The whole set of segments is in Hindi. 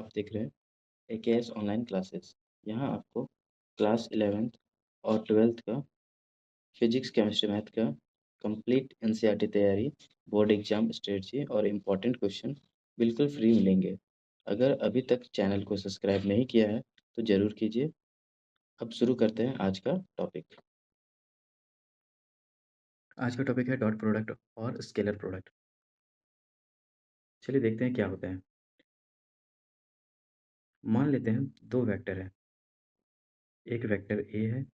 आप देख रहे हैं एकेएस ऑनलाइन क्लासेस। यहाँ आपको क्लास 11th और 12th का फिजिक्स, केमिस्ट्री, मैथ का कंप्लीट एनसीईआरटी तैयारी, बोर्ड एग्जाम स्ट्रेटजी और इम्पोर्टेंट क्वेश्चन बिल्कुल फ्री मिलेंगे। अगर अभी तक चैनल को सब्सक्राइब नहीं किया है तो ज़रूर कीजिए। अब शुरू करते हैं आज का टॉपिक। आज का टॉपिक है डॉट प्रोडक्ट और स्केलर प्रोडक्ट। चलिए देखते हैं क्या होता है। मान लेते हैं दो वेक्टर है, एक वेक्टर ए है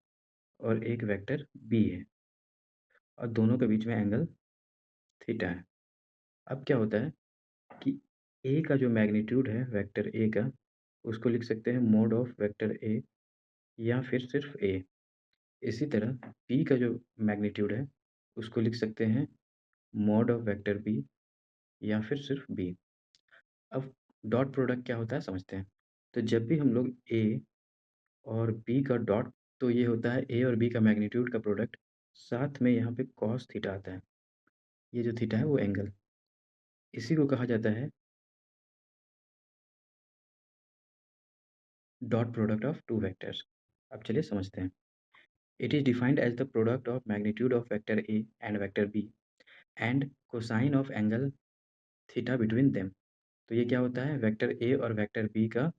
और एक वेक्टर बी है और दोनों के बीच में एंगल थीटा है। अब क्या होता है कि ए का जो मैग्नीट्यूड है वेक्टर ए का, उसको लिख सकते हैं मोड ऑफ वेक्टर ए या फिर सिर्फ ए। इसी तरह बी का जो मैग्नीट्यूड है उसको लिख सकते हैं मोड ऑफ वेक्टर बी या फिर सिर्फ बी। अब डॉट प्रोडक्ट क्या होता है समझते हैं। तो जब भी हम लोग ए और बी का डॉट, तो ये होता है ए और बी का मैग्नीट्यूड का प्रोडक्ट, साथ में यहाँ पे कॉस थीटा आता है। ये जो थीटा है वो एंगल, इसी को कहा जाता है dot product of two vectors. अब चलिए समझते हैं। It is defined as the product of magnitude of vector A and vector B and cosine of angle theta between them. तो ये क्या होता है, वेक्टर ए और वेक्टर बी का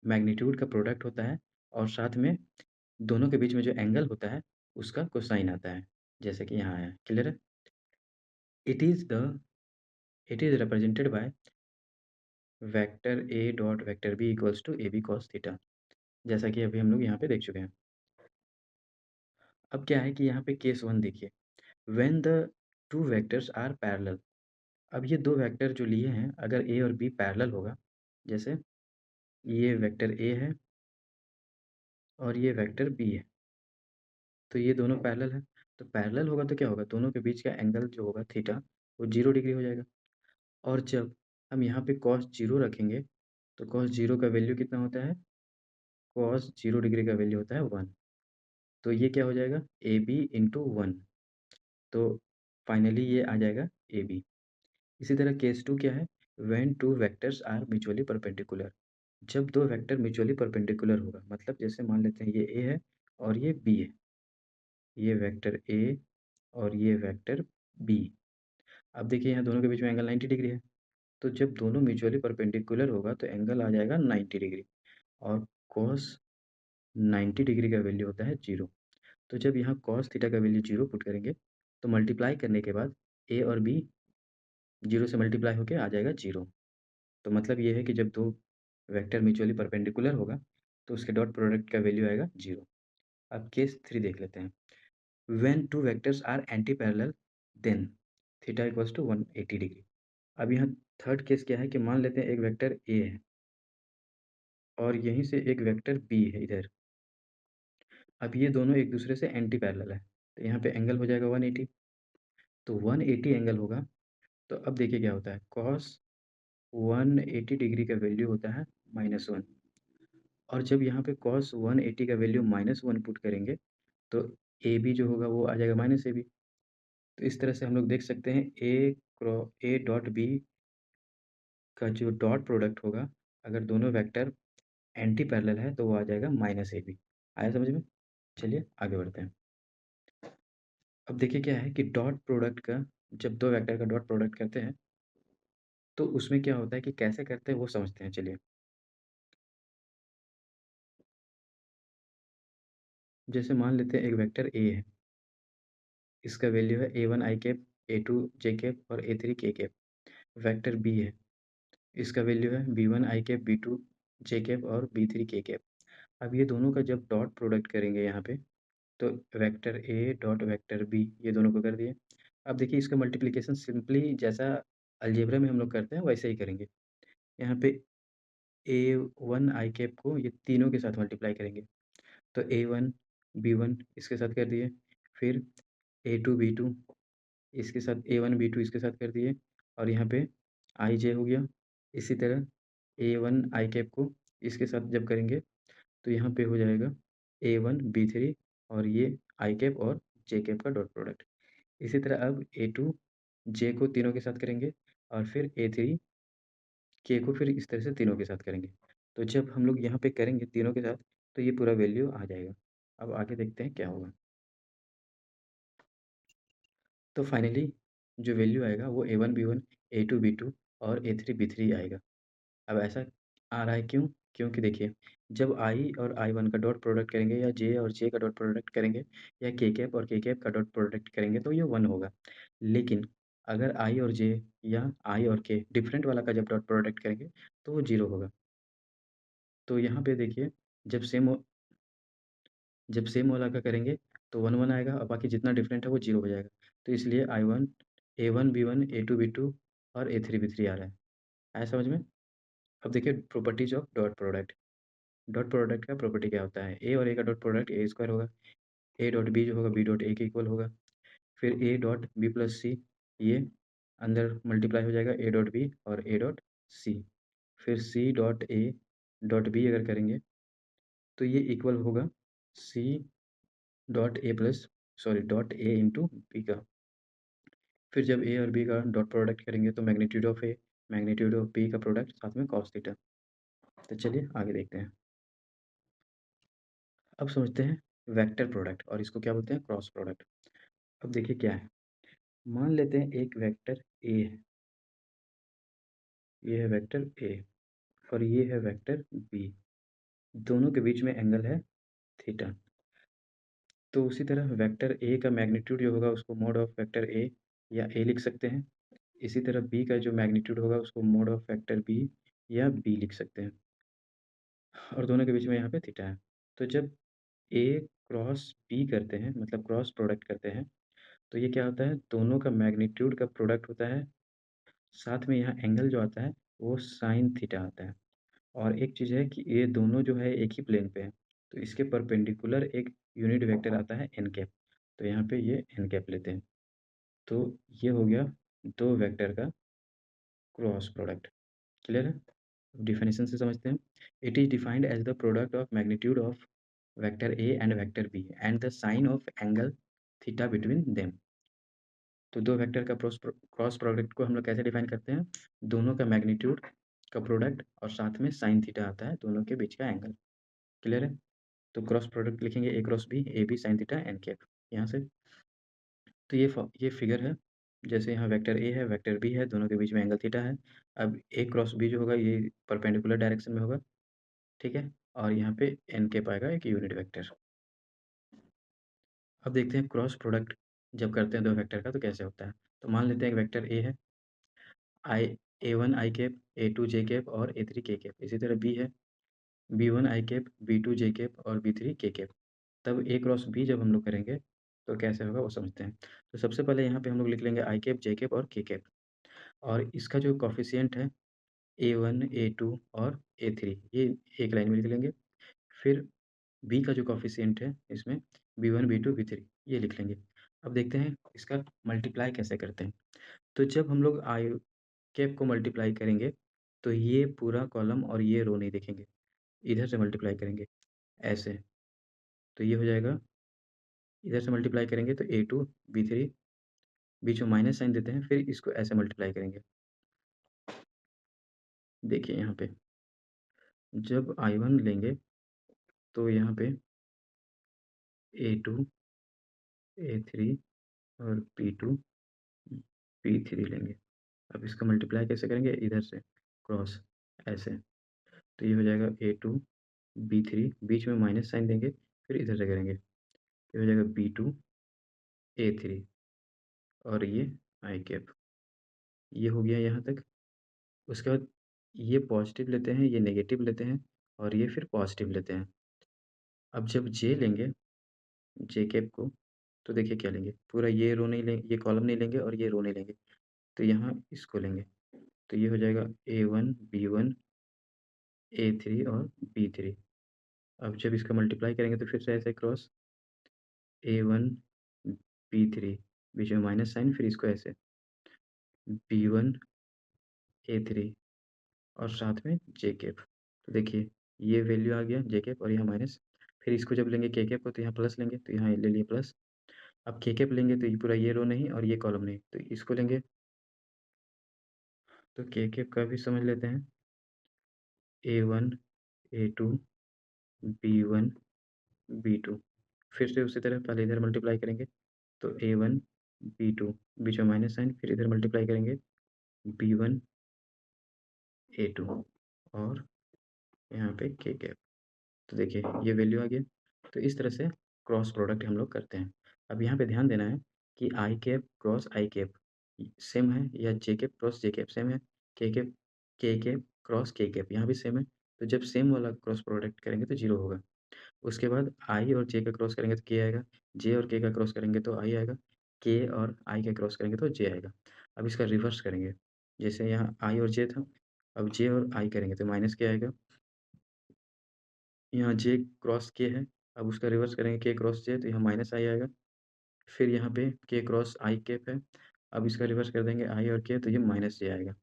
मैग्नीट्यूड का प्रोडक्ट होता है और साथ में दोनों के बीच में जो एंगल होता है उसका कोसाइन आता है, जैसे कि यहाँ है। क्लियर है। It is the it is represented by vector A dot vector B equals to A B cos theta, जैसा कि अभी हम लोग यहाँ पे देख चुके हैं। अब क्या है कि यहाँ पे केस वन देखिए, when the two vectors are parallel. अब ये दो वेक्टर जो लिए हैं, अगर ए और बी पैरेलल होगा, जैसे ये वेक्टर ए है और ये वेक्टर बी है, तो ये दोनों पैरेलल है। तो पैरेलल होगा तो क्या होगा, दोनों के बीच का एंगल जो होगा थीटा, वो 0 डिग्री हो जाएगा। और जब हम यहाँ पे कॉस जीरो रखेंगे तो कॉस जीरो का वैल्यू कितना होता है, कॉस 0 डिग्री का वैल्यू होता है 1। तो ये क्या हो जाएगा, ए बी इंटू 1। तो फाइनली ये आ जाएगा ए बी। इसी तरह केस टू क्या है, when two vectors are mutually perpendicular. जब दो वेक्टर म्यूचुअली परपेंडिकुलर होगा, मतलब जैसे मान लेते हैं ये ए है और ये बी है, ये वेक्टर ए और ये वेक्टर बी। अब देखिए यहाँ दोनों के बीच में एंगल 90 डिग्री है। तो जब दोनों म्यूचुअली परपेंडिकुलर होगा तो एंगल आ जाएगा 90 डिग्री और कॉस 90 डिग्री का वैल्यू होता है 0। तो जब यहाँ कॉस थीटा का वैल्यू 0 पुट करेंगे तो मल्टीप्लाई करने के बाद ए और बी 0 से मल्टीप्लाई होके आ जाएगा 0। तो मतलब ये है कि जब दो वेक्टर म्यूचुअली परपेंडिकुलर होगा तो उसके डॉट प्रोडक्ट का वैल्यू आएगा 0। अब केस थ्री देख लेते हैं। When two vectors are anti parallel then theta equals to 180 degree. अब यहाँ थर्ड केस क्या है कि मान लेते हैं एक वेक्टर ए है और यहीं से एक वेक्टर बी है इधर। अब ये दोनों एक दूसरे से एंटी पैरेलल है, तो यहाँ पे एंगल हो जाएगा 180। तो 180 एंगल होगा। तो अब देखिए क्या होता है, कॉस 180 डिग्री का वैल्यू होता है -1। और जब यहाँ पे कॉस 180 का वैल्यू -1 पुट करेंगे तो ए बी जो होगा वो आ जाएगा माइनस ए बी। तो इस तरह से हम लोग देख सकते हैं ए डॉट बी का जो डॉट प्रोडक्ट होगा, अगर दोनों वेक्टर एंटी पैरेलल है तो वो आ जाएगा -ab। आया समझ में। चलिए आगे बढ़ते हैं। अब देखिए क्या है कि डॉट प्रोडक्ट का, जब दो वेक्टर का डॉट प्रोडक्ट करते हैं तो उसमें क्या होता है कि कैसे करते हैं वो समझते हैं। चलिए, जैसे मान लेते हैं एक वेक्टर ए है, इसका वैल्यू है a1 आई कैप, a2 जे कैप और a3 के कैप। वेक्टर बी है, इसका वैल्यू है b1 आई कैप, b2 जे कैप और b3 के कैप। अब ये दोनों का जब डॉट प्रोडक्ट करेंगे यहाँ पे, तो vector A dot vector B, ये दोनों को कर दिए। अब देखिए इसका मल्टीप्लिकेशन सिंपली जैसा अलजेब्रा में हम लोग करते हैं वैसे ही करेंगे। यहाँ पे a1 आई कैप को ये तीनों के साथ मल्टीप्लाई करेंगे, तो a1 b1 इसके साथ कर दिए, फिर a2 b2 इसके साथ, a1 b2 इसके साथ कर दिए, और यहाँ पे आई जे हो गया। इसी तरह a1 आई कैप को इसके साथ जब करेंगे तो यहाँ पे हो जाएगा a1 b3 और ये आई कैप और जे कैप का डॉट प्रोडक्ट। इसी तरह अब a2 जे को तीनों के साथ करेंगे और फिर a3 के को फिर इस तरह से तीनों के साथ करेंगे। तो जब हम लोग यहाँ पे करेंगे तीनों के साथ, तो ये पूरा वैल्यू आ जाएगा। अब आगे देखते हैं क्या होगा। तो फाइनली जो वैल्यू आएगा वो A1 B1 A2 B2 और A3 B3 आएगा। अब ऐसा आ रहा है क्यों? क्योंकि देखिए, जब I और I1 का डॉट प्रोडक्ट करेंगे या J और J का डॉट प्रोडक्ट करेंगे या K कैप और K कैप का डॉट प्रोडक्ट करेंगे तो ये 1 होगा। लेकिन अगर I और J या I और K डिफरेंट वाला का जब डॉट प्रोडक्ट करेंगे तो वो 0 होगा। तो यहाँ पे देखिए, जब सेम वाला का करेंगे तो 1 1 आएगा और बाकी जितना डिफरेंट है वो 0 हो जाएगा। तो इसलिए I1 A1 B1 A2 B2 और A3 B3 आ रहा है। आया समझ में? अब देखिए properties of dot product. Dot product का प्रॉपर्टी क्या होता है? ए और ए का डॉट प्रोडक्ट ए स्क्वायर होगा। ए डॉट बी जो होगा बी डॉट ए के इक्वल होगा। फिर ए डॉट बी प्लस सी, ये अंदर मल्टीप्लाई हो जाएगा ए डॉट बी और ए डॉट सी। फिर C dot A dot B अगर करेंगे तो ये इक्वल होगा C dot A plus sorry dot A into B का। फिर जब ए और बी का डॉट प्रोडक्ट करेंगे तो magnitude of A magnitude of B का प्रोडक्ट साथ में कॉस थीटा। तो चलिए आगे देखते हैं। अब समझते हैं वेक्टर प्रोडक्ट और इसको क्या बोलते हैं? Cross product. अब देखिए क्या है, मान लेते हैं एक वेक्टर ए है, ये है वेक्टर ए और ये है वेक्टर बी, दोनों के बीच में एंगल है थीटा। तो उसी तरह वेक्टर ए का मैग्नीट्यूड जो होगा उसको मोड ऑफ वेक्टर ए या ए लिख सकते हैं। इसी तरह बी का जो मैग्नीट्यूड होगा उसको मोड ऑफ वेक्टर बी या बी लिख सकते हैं। और दोनों के बीच में यहाँ पे थीटा है। तो जब ए क्रॉस बी करते हैं मतलब क्रॉस प्रोडक्ट करते हैं तो ये क्या होता है? दोनों का मैग्नीट्यूड का प्रोडक्ट होता है, साथ में यहाँ एंगल जो आता है वो साइन थीटा आता है। और एक चीज़ है कि ये दोनों जो है एक ही प्लेन पे है, तो इसके परपेंडिकुलर एक यूनिट वेक्टर आता है एन कैप। तो यहाँ पे ये एन कैप लेते हैं। तो ये हो गया दो वेक्टर का क्रॉस प्रोडक्ट। क्लियर है? डिफिनेशन से समझते हैं। It is defined as the product of magnitude of vector A and vector B and the sine of angle theta between them. तो दो वेक्टर का क्रॉस प्रोडक्ट को हम लोग कैसे डिफाइन करते हैं? दोनों का मैग्नीट्यूड का प्रोडक्ट और साथ में साइन थीटा आता है, दोनों के बीच का एंगल। क्लियर है? तो क्रॉस प्रोडक्ट लिखेंगे A cross B, A B sine theta n cap यहाँ से। तो ये फिगर है, जैसे यहाँ वेक्टर ए है वेक्टर बी है, दोनों के बीच में एंगल थीटा है। अब ए क्रॉस बी जो होगा ये परपेंडिकुलर डायरेक्शन में होगा, ठीक है। और यहाँ पे एन कैप आएगा एक यूनिट वेक्टर। अब देखते हैं क्रॉस प्रोडक्ट जब करते हैं दो वेक्टर का तो कैसे होता है। तो मान लेते हैं एक वेक्टर ए है, आई A1 आई कैप A2 जे कैप और A3 के कैप। इसी तरह बी है B1 आई कैप B2 जे कैप और B3 के कैप। तब ए क्रॉस बी जब हम लोग करेंगे तो कैसे होगा वो समझते हैं। तो सबसे पहले यहाँ पे हम लोग लिख लेंगे आई कैप जे कैप और के कैप, और इसका जो कॉफिशिएंट है A1 A2 और A3 ये एक लाइन में लिख लेंगे। फिर बी का जो कॉफिशिएंट है इसमें B1 B2 B3 ये लिख लेंगे। अब देखते हैं इसका मल्टीप्लाई कैसे करते हैं। तो जब हम लोग आई कैप को मल्टीप्लाई करेंगे तो ये पूरा कॉलम और ये रो नहीं देखेंगे, इधर से मल्टीप्लाई करेंगे ऐसे। तो ये हो जाएगा, इधर से मल्टीप्लाई करेंगे तो A2 B3, बीच में माइनस साइन देते हैं, फिर इसको ऐसे मल्टीप्लाई करेंगे। देखिए यहाँ पे जब I1 लेंगे तो यहाँ पे A2 A3 और P2 P3 लेंगे। अब इसका मल्टीप्लाई कैसे करेंगे? इधर से क्रॉस ऐसे। तो ये हो जाएगा A2 B3, बीच में माइनस साइन देंगे, फिर इधर से करेंगे, ये हो जाएगा B2 A3 और ये आई कैप। ये हो गया यहाँ तक। उसके बाद ये पॉजिटिव लेते हैं, ये नेगेटिव लेते हैं और ये फिर पॉजिटिव लेते हैं। अब जब जे लेंगे, जे कैप को, तो देखिए क्या लेंगे, पूरा ये रो नहीं लेंगे, ये कॉलम नहीं लेंगे और ये रो नहीं लेंगे, तो यहाँ इसको लेंगे। तो ये हो जाएगा A1 B1 A3 और B3। अब जब इसका मल्टीप्लाई करेंगे तो फिर से ऐसे क्रॉस A1 B3, बीच में माइनस साइन, फिर इसको ऐसे B1 A3 और साथ में जे कैप। तो देखिए ये वैल्यू आ गया जे कैप और यहाँ माइनस। फिर इसको जब लेंगे के कैप को तो यहाँ प्लस लेंगे, तो यहाँ ले लिए प्लस। अब के कैप लेंगे तो ये पूरा ये रो नहीं और ये कॉलम नहीं, तो इसको लेंगे तो के कैप का भी समझ लेते हैं। A1, A2, B1, B2। फिर से उसी तरह पहले इधर मल्टीप्लाई करेंगे तो A1, B2, बीच में माइनस साइन, फिर इधर मल्टीप्लाई करेंगे B1, A2 और यहाँ पे के कैप। तो देखिए ये वैल्यू आ गया। तो इस तरह से क्रॉस प्रोडक्ट हम लोग करते हैं। अब यहाँ पे ध्यान देना है कि आई कैप क्रॉस आई कैप सेम है या जे कैप क्रॉस जे कैप सेम है, के कैप क्रॉस के कैप यहाँ भी सेम है। तो जब सेम वाला क्रॉस प्रोडक्ट करेंगे तो जीरो होगा। उसके बाद आई और जे का क्रॉस करेंगे तो के आएगा, जे और के का क्रॉस करेंगे तो आई आएगा, के और आई का क्रॉस करेंगे तो जे आएगा। अब इसका रिवर्स करेंगे, जैसे यहाँ आई और जे था, अब जे और आई करेंगे तो माइनस के आएगा। यहाँ जे क्रॉस के है, अब उसका रिवर्स करेंगे के क्रॉस जे तो यहाँ माइनस आई आएगा। फिर यहाँ पे के क्रॉस आई कैप है, अब इसका रिवर्स कर देंगे आई और के तो ये माइनस जे आएगा।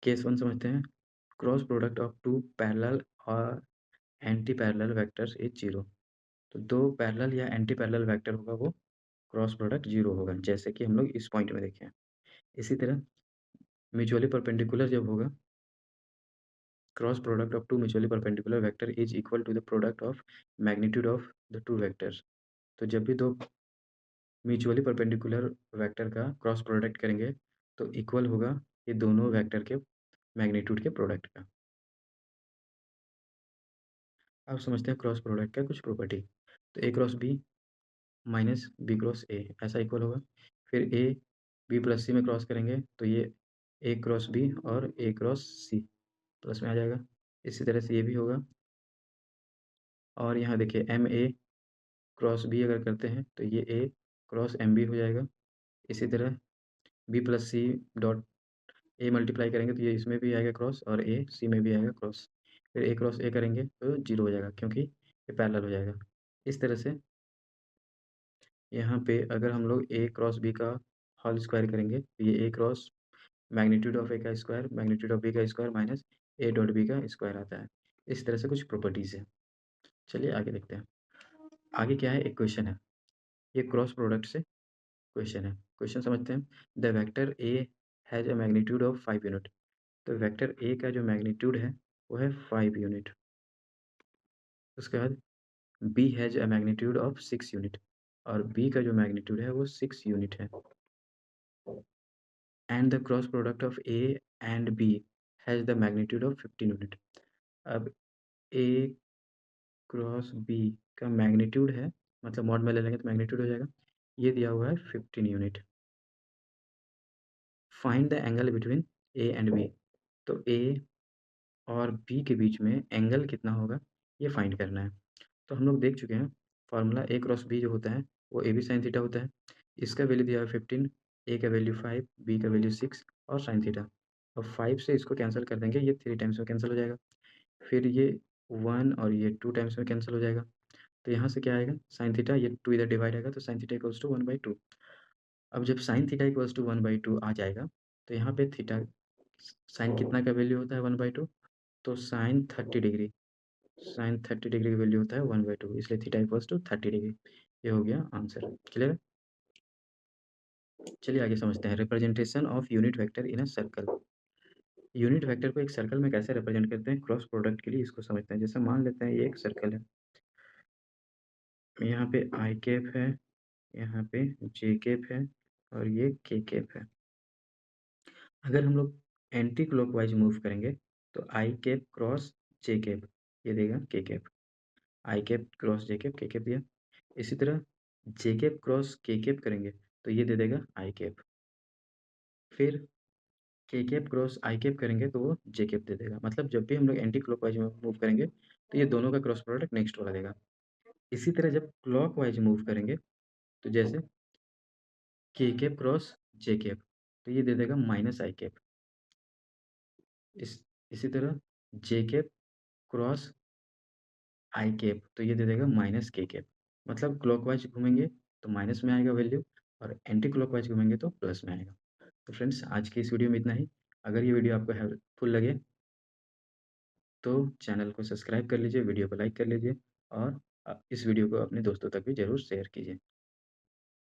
केस वन समझते हैं। Cross product of two parallel और anti parallel vectors is zero. तो दो पैरेलल या एंटी पैरेलल वेक्टर होगा वो क्रॉस प्रोडक्ट जीरो होगा, जैसे कि हम लोग इस पॉइंट में देखें। इसी तरह म्यूचुअली परपेंडिकुलर जब होगा, cross product of two mutually perpendicular vector is equal to the product of magnitude of the two vectors. तो जब भी दो म्यूचुअली परपेंडिकुलर वेक्टर का क्रॉस प्रोडक्ट करेंगे तो इक्वल होगा ये दोनों वेक्टर के मैग्नीट्यूड के प्रोडक्ट का। अब समझते हैं क्रॉस प्रोडक्ट का कुछ प्रॉपर्टी। तो A cross B minus B cross A ऐसा इक्वल होगा। फिर ए बी प्लस सी में क्रॉस करेंगे तो ये ए क्रॉस बी और ए क्रॉस सी प्लस में आ जाएगा। इसी तरह से ये भी होगा। और यहाँ देखिए एम ए क्रॉस बी अगर करते हैं तो ये ए क्रॉस एम बी हो जाएगा। इसी तरह B plus C dot A multiply करेंगे तो ये इसमें भी आएगा क्रॉस और ए सी में भी आएगा क्रॉस। फिर ए क्रॉस ए करेंगे तो जीरो हो जाएगा क्योंकि ये पैरेलल हो जाएगा। इस तरह से यहाँ पे अगर हम लोग ए क्रॉस बी का होल स्क्वायर करेंगे तो ये A cross magnitude of A का स्क्वायर मैग्नीट्यूड ऑफ बी का square minus A dot B का स्क्वायर आता है। इस तरह से कुछ प्रॉपर्टीज़ है। चलिए आगे देखते हैं। आगे क्या है, एक क्वेश्चन है। ये क्रॉस प्रोडक्ट से क्वेश्चन है। क्वेश्चन समझते हैं। The vector A has a magnitude of 5 unit. तो वेक्टर ए का जो मैग्नीट्यूड है वो है 5 यूनिट। उसके बाद B has a magnitude of 6 unit और बी का जो मैग्नीट्यूड है वो 6 यूनिट है। And the cross product of A and B has the magnitude of 15 unit. अब ए क्रॉस बी का मैग्नीट्यूड है, मतलब मॉड में ले लेंगे तो मैग्नीट्यूड हो जाएगा, ये दिया हुआ है 15 unit. Find the angle between A and B. तो ए और बी के बीच में एंगल कितना होगा ये फाइंड करना है। तो हम लोग देख चुके हैं फार्मूला ए क्रॉस बी जो होता है वो ए बी साइन थीटा होता है। इसका वैल्यू दिया है 15, ए का वैल्यू 5, बी का वैल्यू 6 और साइन थीटा। अब 5 से इसको कैंसिल कर देंगे, ये 3 टाइम्स में कैंसिल हो जाएगा। फिर ये 1 और ये 2 टाइम्स में कैंसिल हो जाएगा। तो यहाँ से क्या आएगा, साइन थीटा, ये 2 इधर डिवाइड आएगा तो साइन थीटा इक्वल्स टू 1/2। अब जब साइन थीटा इक्वल्स टू 1/2 आ जाएगा तो यहाँ पे थीटा साइन कितना का वैल्यू होता है 1/2, तो साइन 30 डिग्री का वैल्यू होता है 1/2, इसलिए थीटा इक्वल्स टू 30 डिग्री। ये हो गया आंसर। क्लियर है। चलिए आगे समझते हैं representation of unit vector in a circle. Unit vector को एक सर्कल में कैसे रिप्रेजेंट करते हैं क्रॉस प्रोडक्ट के लिए, इसको समझते हैं। जैसे मान लेते हैं ये एक सर्कल है, यहाँ पे आई कैप है, यहाँ पे जे कैप है और ये के कैप है। अगर हम लोग एंटी क्लॉकवाइज मूव करेंगे तो आई कैप क्रॉस जे कैप ये देगा के कैप। आई कैप क्रॉस जे कैप के कैप दिया। इसी तरह जे कैप क्रॉस के कैप करेंगे तो ये दे देगा आई कैप। फिर के कैप क्रॉस आई कैप करेंगे तो वो जे कैप दे देगा। मतलब जब भी हम लोग एंटी क्लॉकवाइज में मूव करेंगे तो ये दोनों का क्रॉस प्रोडक्ट नेक्स्ट वाला देगा। इसी तरह जब क्लॉकवाइज मूव करेंगे तो जैसे के कैप क्रॉस जे कैप तो ये दे देगा माइनस आई कैप। इसी तरह जे कैप क्रॉस आई कैप तो ये दे देगा माइनस के कैप। मतलब क्लॉकवाइज घूमेंगे तो माइनस में आएगा वैल्यू और एंटी क्लॉकवाइज घूमेंगे तो प्लस में आएगा। तो फ्रेंड्स आज की इस वीडियो में इतना ही। अगर ये वीडियो आपको हेल्पफुल लगे तो चैनल को सब्सक्राइब कर लीजिए, वीडियो को लाइक कर लीजिए और इस वीडियो को अपने दोस्तों तक भी ज़रूर शेयर कीजिए।